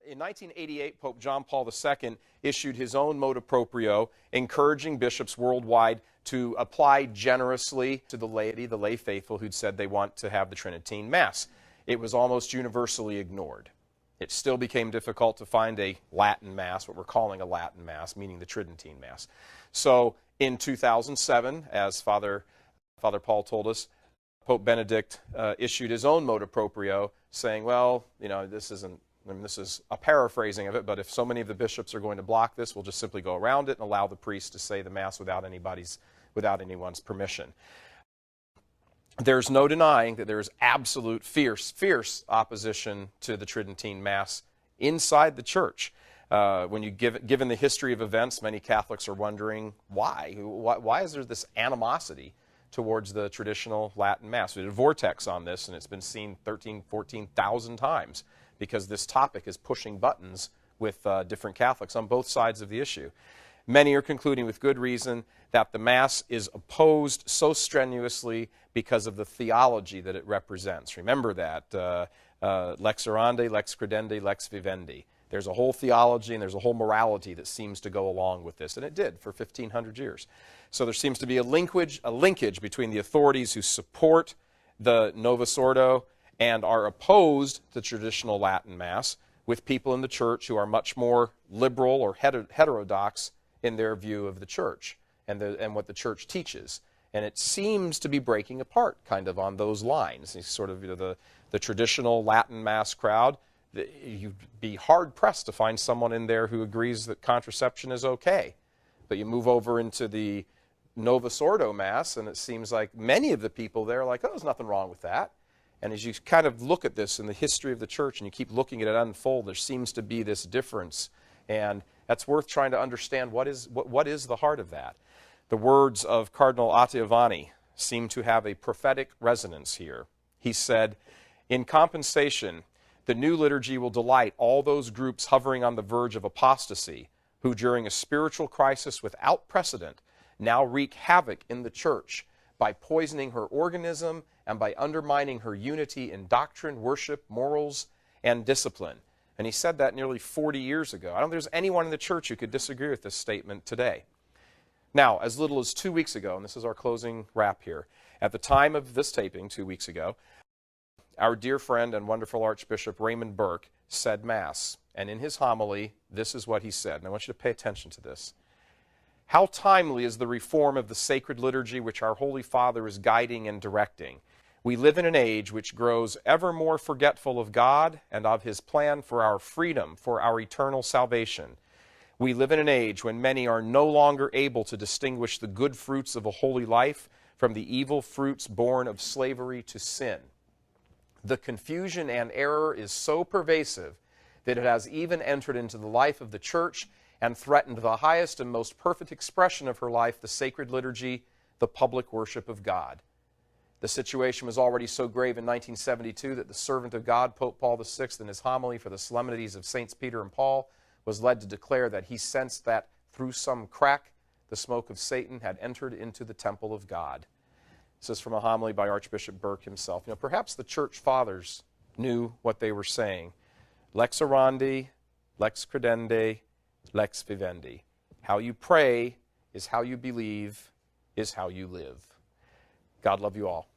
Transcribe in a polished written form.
In 1988, Pope John Paul II issued his own motu proprio, encouraging bishops worldwide to apply generously to the laity, the lay faithful, who'd said they want to have the Tridentine Mass. It was almost universally ignored. It still became difficult to find a Latin Mass, what we're calling a Latin Mass, meaning the Tridentine Mass. So in 2007, as Father Paul told us, Pope Benedict issued his own motu proprio, saying, well, this is a paraphrasing of it, but if so many of the bishops are going to block this, we'll just simply go around it and allow the priest to say the Mass without anyone's permission. There's no denying that there's absolute fierce opposition to the Tridentine Mass inside the Church. Given the history of events, many Catholics are wondering why. Why is there this animosity towards the traditional Latin Mass? We did a vortex on this, and it's been seen 13,000, 14,000 times because this topic is pushing buttons with different Catholics on both sides of the issue. Many are concluding with good reason that the Mass is opposed so strenuously because of the theology that it represents. Remember that, lex orandi, lex credendi, lex vivendi. There's a whole theology and there's a whole morality that seems to go along with this, and it did for 1,500 years. So there seems to be a linkage between the authorities who support the Novus Ordo and are opposed to traditional Latin Mass with people in the Church who are much more liberal or heterodox in their view of the Church and what the Church teaches. And it seems to be breaking apart kind of on those lines. It's sort of the traditional Latin Mass crowd. You'd be hard-pressed to find someone in there who agrees that contraception is okay. But you move over into the Novus Ordo Mass, and it seems like many of the people there are like, oh, there's nothing wrong with that. And as you kind of look at this in the history of the Church and you keep looking at it unfold, there seems to be this difference. And that's worth trying to understand what is the heart of that. The words of Cardinal Ottaviani seem to have a prophetic resonance here. He said, in compensation, the new liturgy will delight all those groups hovering on the verge of apostasy, who during a spiritual crisis without precedent now wreak havoc in the Church by poisoning her organism and by undermining her unity in doctrine, worship, morals, and discipline. And he said that nearly 40 years ago. I don't think there's anyone in the Church who could disagree with this statement today. Now, as little as 2 weeks ago, and this is our closing wrap here, at the time of this taping 2 weeks ago, our dear friend and wonderful Archbishop Raymond Burke said Mass. And in his homily, this is what he said. And I want you to pay attention to this. How timely is the reform of the sacred liturgy which our Holy Father is guiding and directing. We live in an age which grows ever more forgetful of God and of His plan for our freedom, for our eternal salvation. We live in an age when many are no longer able to distinguish the good fruits of a holy life from the evil fruits born of slavery to sin. The confusion and error is so pervasive that it has even entered into the life of the Church and threatened the highest and most perfect expression of her life, the sacred liturgy, the public worship of God. The situation was already so grave in 1972 that the servant of God, Pope Paul VI, in his homily for the solemnities of Saints Peter and Paul, was led to declare that he sensed that through some crack, the smoke of Satan had entered into the temple of God. This is from a homily by Archbishop Burke himself. Perhaps the Church Fathers knew what they were saying. Lex orandi, lex credendi, lex vivendi. How you pray is how you believe, is how you live. God love you all.